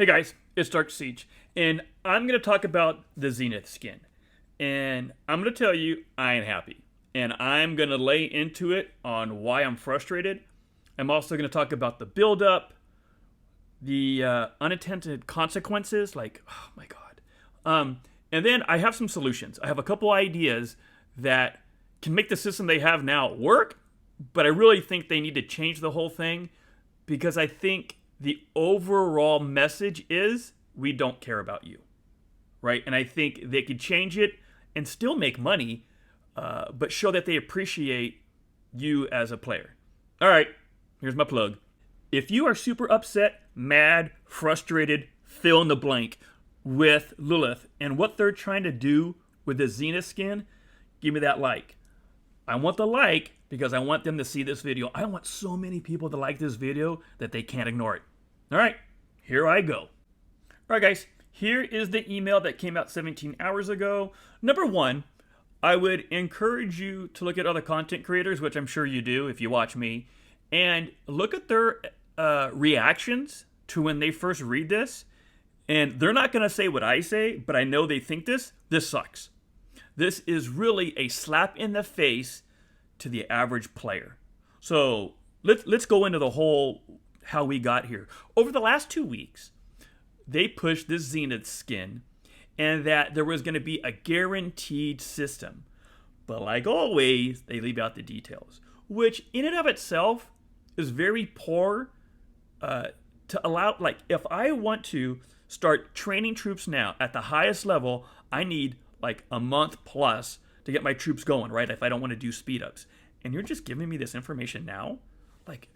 Hey guys, it's Dark Siege, and I'm going to talk about the Zenith Skin. And I'm going to tell you, I ain't happy. And I'm going to lay into it on why I'm frustrated. I'm also going to talk about the build-up, the unintended consequences, like, oh my god. And then I have some solutions. I have a couple ideas that can make the system they have now work, but I really think they need to change the whole thing because I think the overall message is we don't care about you, right? And I think they could change it and still make money, but show that they appreciate you as a player. All right, here's my plug. If you are super upset, mad, frustrated, fill in the blank with Lilith and what they're trying to do with the Zenith skin, give me that like. I want the like because I want them to see this video. I want so many people to like this video that they can't ignore it. All right, here I go. All right, guys, here is the email that came out 17 hours ago. Number one, I would encourage you to look at other content creators, which I'm sure you do if you watch me, and look at their reactions to when they first read this. And they're not going to say what I say, but I know they think this. This sucks. This is really a slap in the face to the average player. So let's go into the whole how we got here. Over the last 2 weeks, they pushed this Zenith skin and that there was going to be a guaranteed system. But like always, they leave out the details, which in and of itself is very poor to allow. Like if I want to start training troops now at the highest level, I need like a month plus to get my troops going, right? If I don't want to do speed ups. And you're just giving me this information now? Like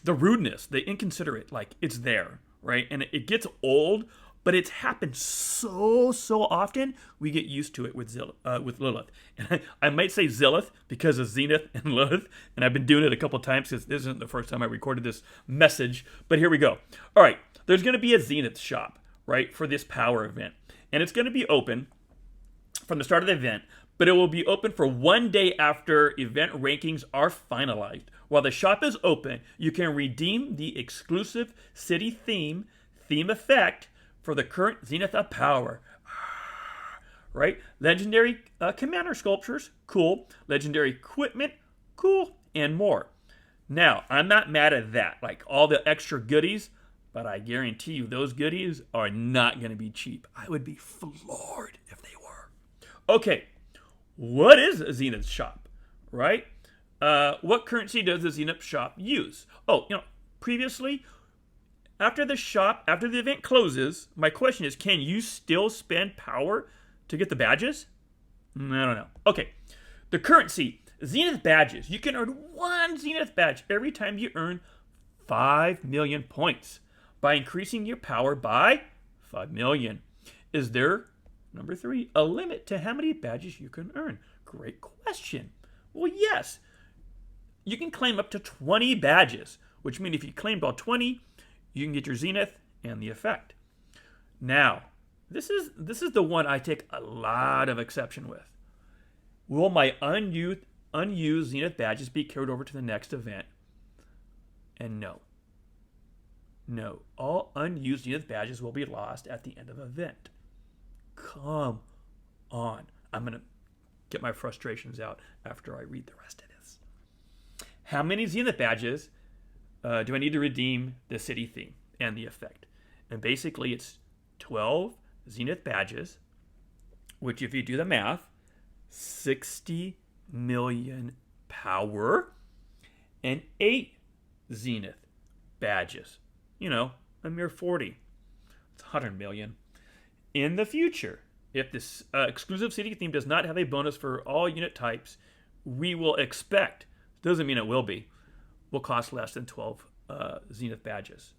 the rudeness, the inconsiderate, like it's there, right? And it gets old, but it's happened so often, we get used to it with Lilith. And I might say Zilith because of Zenith and Lilith, and I've been doing it a couple times because this isn't the first time I recorded this message, but here we go. All right, there's going to be a Zenith shop, right, for this power event. And it's going to be open from the start of the event, but it will be open for 1 day after event rankings are finalized. While the shop is open, you can redeem the exclusive city theme effect for the current Zenith of Power. Right? Legendary commander sculptures, cool. Legendary equipment, cool. And more. Now, I'm not mad at that, like all the extra goodies, but I guarantee you those goodies are not going to be cheap. I would be floored if they were. Okay, what is a Zenith shop, right? What currency does the Zenith shop use? Oh, previously, after the event closes, my question is, can you still spend power to get the badges? I don't know. Okay, the currency, Zenith badges. You can earn 1 Zenith badge every time you earn 5 million points by increasing your power by 5 million. Is there, number 3, a limit to how many badges you can earn? Great question. Well, yes. You can claim up to 20 badges, which means if you claimed all 20, you can get your Zenith and the effect. Now, this is the one I take a lot of exception with. Will my unused Zenith badges be carried over to the next event? And no. No, all unused Zenith badges will be lost at the end of the event. Come on. I'm going to get my frustrations out after I read the rest of this. How many Zenith badges do I need to redeem the city theme and the effect? And basically it's 12 Zenith badges, which if you do the math, 60 million power, and 8 Zenith badges. A mere 40. It's 100 million. In the future, if this exclusive city theme does not have a bonus for all unit types, we will expect, doesn't mean it will cost less than 12 Zenith badges.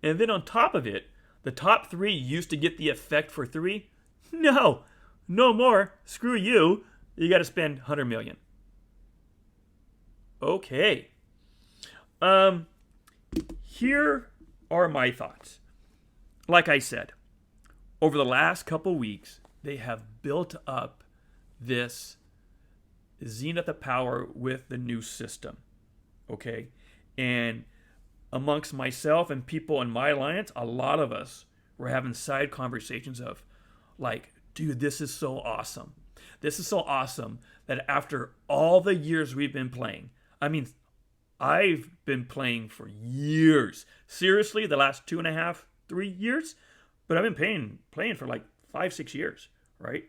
And then on top of it, the top 3 used to get the effect for 3. No more. Screw you. You got to spend 100 million. Okay. Here are my thoughts. Like I said, over the last couple weeks, they have built up this Zenith of Power with the new system. Okay? And amongst myself and people in my alliance, a lot of us were having side conversations of like, dude, this is so awesome. This is so awesome that after all the years we've been playing, I mean, I've been playing for years. Seriously, the last 2.5, 3 years. But I've been playing for like 5, 6 years, right?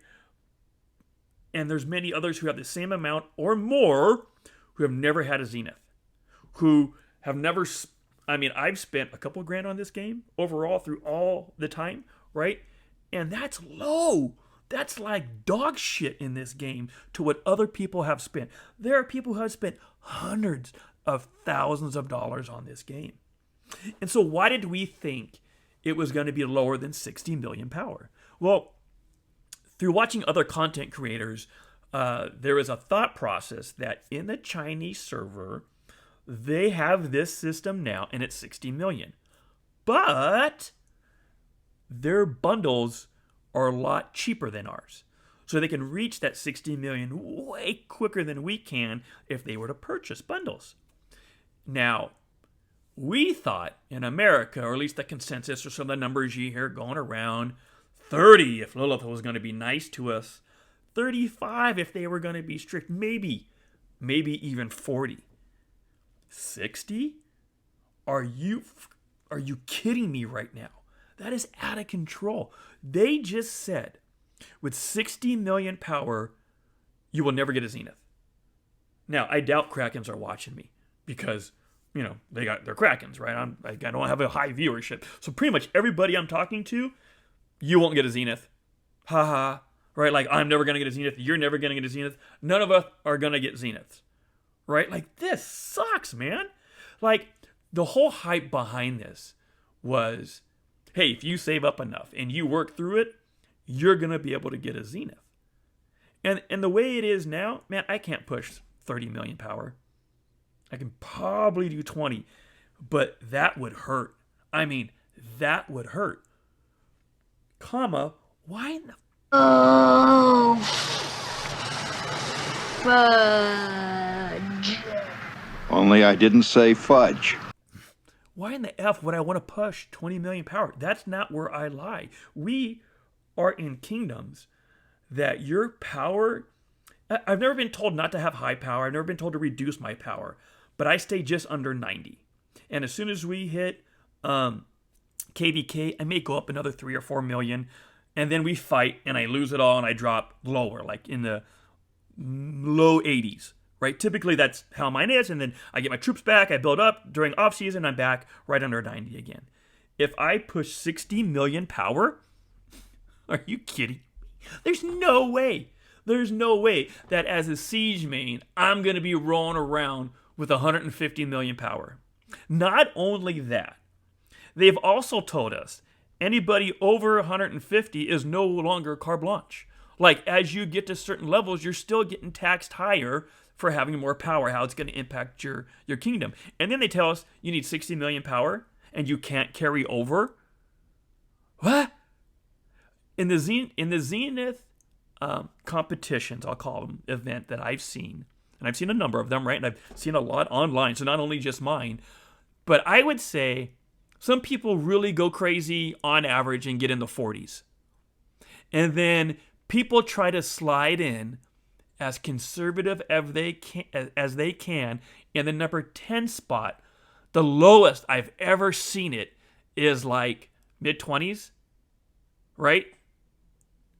And there's many others who have the same amount or more who have never had a Zenith. Who have never, I've spent a couple grand on this game overall through all the time, right? And that's low. That's like dog shit in this game to what other people have spent. There are people who have spent hundreds of thousands of dollars on this game. And so why did we think it was going to be lower than 60 million power? Well, through watching other content creators, there is a thought process that in the Chinese server, they have this system now and it's 60 million. But their bundles are a lot cheaper than ours. So they can reach that 60 million way quicker than we can if they were to purchase bundles. Now, we thought in America, or at least the consensus or some of the numbers you hear going around, 30 if Lilith was going to be nice to us, 35 if they were going to be strict, maybe even 40. 60? Are you kidding me right now? That is out of control. They just said, with 60 million power, you will never get a Zenith. Now, I doubt Krakens are watching me because, they got their Krakens, right? I don't have a high viewership. So pretty much everybody I'm talking to, you won't get a Zenith. Haha. Right? Like, I'm never going to get a Zenith. You're never going to get a Zenith. None of us are going to get Zeniths. Right? Like, this sucks, man. Like, the whole hype behind this was, hey, if you save up enough and you work through it, you're going to be able to get a Zenith. And the way it is now, man, I can't push 30 million power. I can probably do 20, but that would hurt. That would hurt. Why in the... Oh, fudge. Only I didn't say fudge. Why in the F would I want to push 20 million power? That's not where I lie. We are in kingdoms that your power... I've never been told not to have high power. I've never been told to reduce my power. But I stay just under 90. And as soon as we hit KVK, I may go up another 3 or 4 million. And then we fight, and I lose it all, and I drop lower, like in the low 80s. Right? Typically, that's how mine is. And then I get my troops back. I build up. During off-season, I'm back right under 90 again. If I push 60 million power, are you kidding? There's no way. There's no way that as a siege main, I'm going to be rolling around with 150 million power. Not only that, they've also told us anybody over 150 is no longer carte blanche. Like, as you get to certain levels, you're still getting taxed higher for having more power, how it's going to impact your kingdom. And then they tell us you need 60 million power and you can't carry over. What? In the Zenith competitions, I'll call them, event that I've seen, and I've seen a number of them, right? And I've seen a lot online, so not only just mine, but I would say some people really go crazy on average and get in the 40s. And then people try to slide in as conservative as they can in the number 10 spot. The lowest I've ever seen it is like mid-20s, right?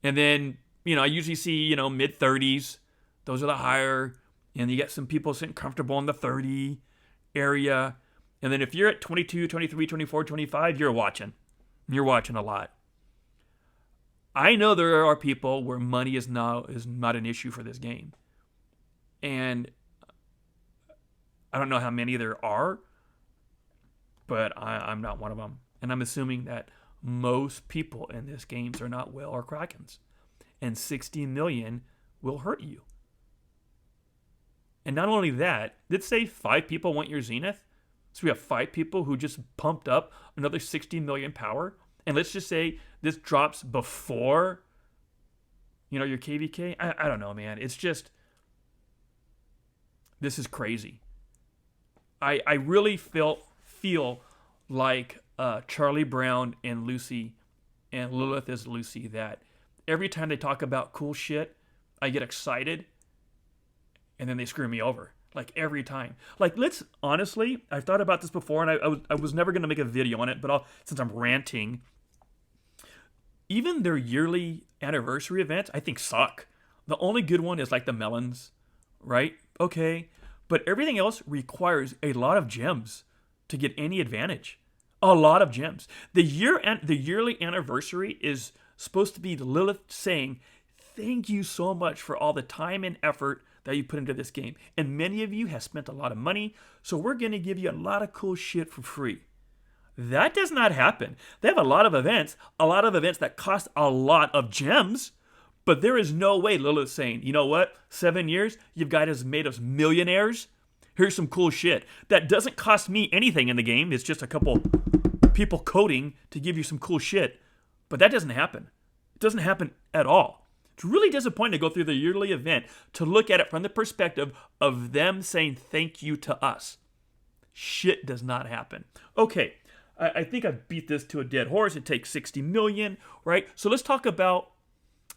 And then, I usually see, mid-30s. Those are the higher. And you get some people sitting comfortable in the 30 area. And then if you're at 22, 23, 24, 25, you're watching. You're watching a lot. I know there are people where money is not an issue for this game. And I don't know how many there are, but I'm not one of them. And I'm assuming that most people in this game are not whale or krakens. And 60 million will hurt you. And not only that, let's say 5 people want your Zenith. So we have 5 people who just pumped up another 60 million power. And let's just say this drops before, your KVK. I don't know, man. It's just, this is crazy. I really felt feel like Charlie Brown and Lucy, and Lilith is Lucy, that every time they talk about cool shit, I get excited, and then they screw me over. Like, every time. Like, let's honestly, I've thought about this before, and I was never going to make a video on it, but since I'm ranting, even their yearly anniversary events, I think suck. The only good one is like the melons, right? Okay. But everything else requires a lot of gems to get any advantage. A lot of gems. The yearly anniversary is supposed to be Lilith saying, thank you so much for all the time and effort that you put into this game. And many of you have spent a lot of money, so we're going to give you a lot of cool shit for free. That does not happen. They have a lot of events that cost a lot of gems, but there is no way Lilith's saying, you know what, 7 years, you've guys made us millionaires. Here's some cool shit. That doesn't cost me anything in the game. It's just a couple people coding to give you some cool shit. But that doesn't happen. It doesn't happen at all. It's really disappointing to go through the yearly event to look at it from the perspective of them saying thank you to us. Shit does not happen. Okay, I think I beat this to a dead horse. It takes 60 million, right? So let's talk about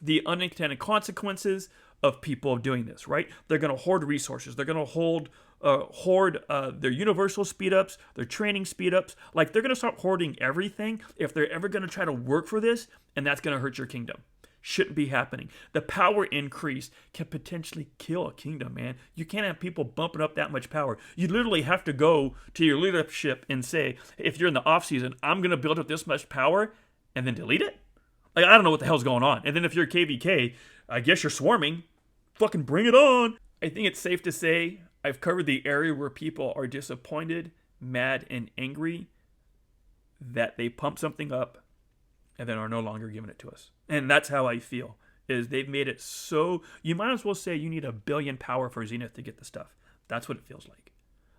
the unintended consequences of people doing this, right? They're going to hoard resources. They're going to hoard their universal speed-ups, their training speed-ups. Like, they're going to start hoarding everything if they're ever going to try to work for this, and that's going to hurt your kingdom. Shouldn't be happening. The power increase can potentially kill a kingdom, man. You can't have people bumping up that much power. You literally have to go to your leadership and say, if you're in the off season, I'm going to build up this much power and then delete it? Like, I don't know what the hell's going on. And then if you're KVK, I guess you're swarming. Fucking bring it on. I think it's safe to say I've covered the area where people are disappointed, mad, and angry that they pump something up and then are no longer giving it to us. And that's how I feel, is they've made it so, you might as well say you need 1 billion power for Zenith to get the stuff. That's what it feels like.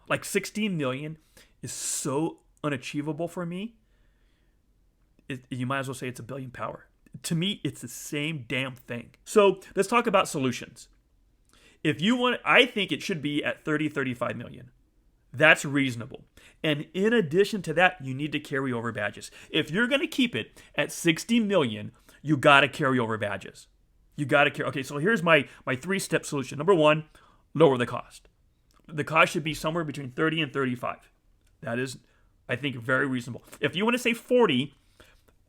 Like, 16 million is so unachievable for me. You might as well say it's 1 billion power. To me, it's the same damn thing. So let's talk about solutions. If you want, I think it should be at 35 million. That's reasonable. And in addition to that, you need to carry over badges. If you're going to keep it at 60 million, you got to carry over badges. You got to carry. Okay, so here's my 3-step solution. Number 1, lower the cost. The cost should be somewhere between 30 and 35. That is, I think, very reasonable. If you want to say 40,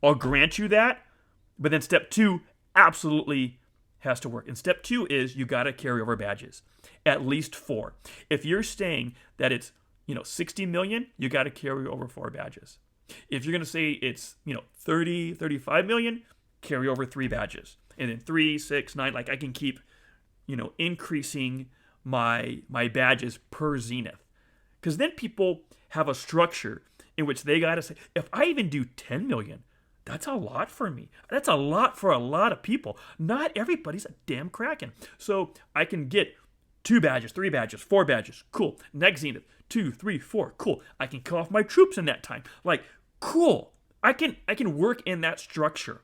I'll grant you that. But then step 2 absolutely has to work. And step 2 is you got to carry over badges. At least 4. If you're saying that it's 60 million, you got to carry over 4 badges. If you're going to say it's 30, 35 million, carry over 3 badges. And then 3, 6, 9, like I can keep increasing my badges per Zenith. Because then people have a structure in which they got to say, if I even do 10 million, that's a lot for me. That's a lot for a lot of people. Not everybody's a damn Kraken. So I can get 2 badges, 3 badges, 4 badges. Cool. Next Zenith, 2, 3, 4. Cool. I can kill off my troops in that time. Like, cool. I can work in that structure.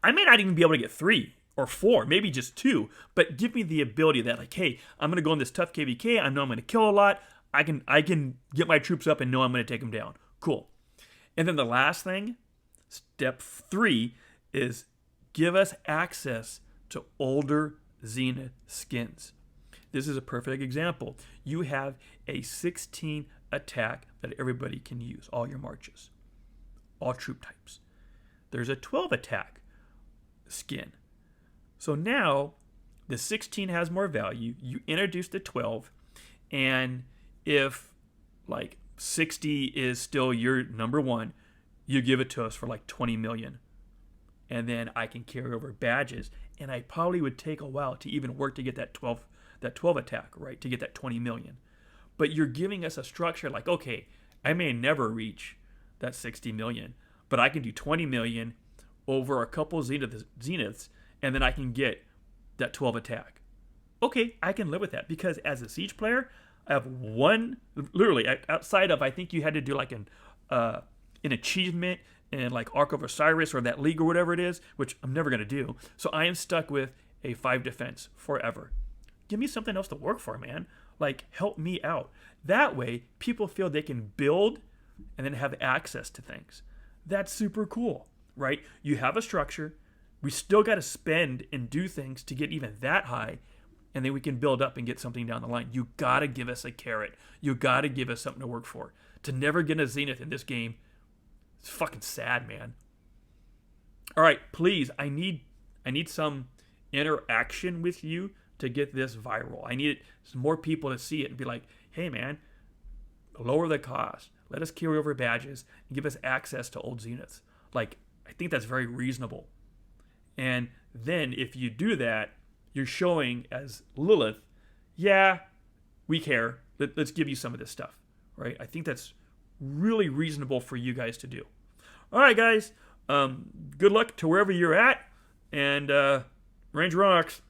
I may not even be able to get 3 or 4, maybe just 2, but give me the ability that, like, hey, I'm going to go in this tough KVK. I know I'm going to kill a lot. I can get my troops up and know I'm going to take them down. Cool. And then the last thing, step 3, is give us access to older Zenith skins. This is a perfect example. You have a 16 attack that everybody can use, all your marches, all troop types. There's a 12 attack skin. So now the 16 has more value. You introduce the 12, and if like 60 is still your number 1, you give it to us for like 20 million. And then I can carry over badges, and I probably would take a while to even work to get that 12 attack, right? To get that 20 million. But you're giving us a structure like, okay, I may never reach that 60 million, but I can do 20 million over a couple Zeniths, and then I can get that 12 attack. Okay, I can live with that, because as a Siege player, I have one, literally, outside of, I think you had to do like an achievement in like Ark of Osiris or that league or whatever it is, which I'm never going to do. So I am stuck with a 5 defense forever. Give me something else to work for, man. Like, help me out. That way, people feel they can build and then have access to things. That's super cool, right? You have a structure. We still got to spend and do things to get even that high, and then we can build up and get something down the line. You got to give us a carrot. You got to give us something to work for. To never get a Zenith in this game, it's fucking sad, man. All right, please, I need some interaction with you to get this viral. I need some more people to see it and be like, hey, man, lower the cost. Let us carry over badges and give us access to old Zeniths. Like, I think that's very reasonable. And then if you do that, you're showing as Lilith, yeah, we care. Let's give you some of this stuff, right? I think that's really reasonable for you guys to do. All right, guys. Good luck to wherever you're at. And Range rocks.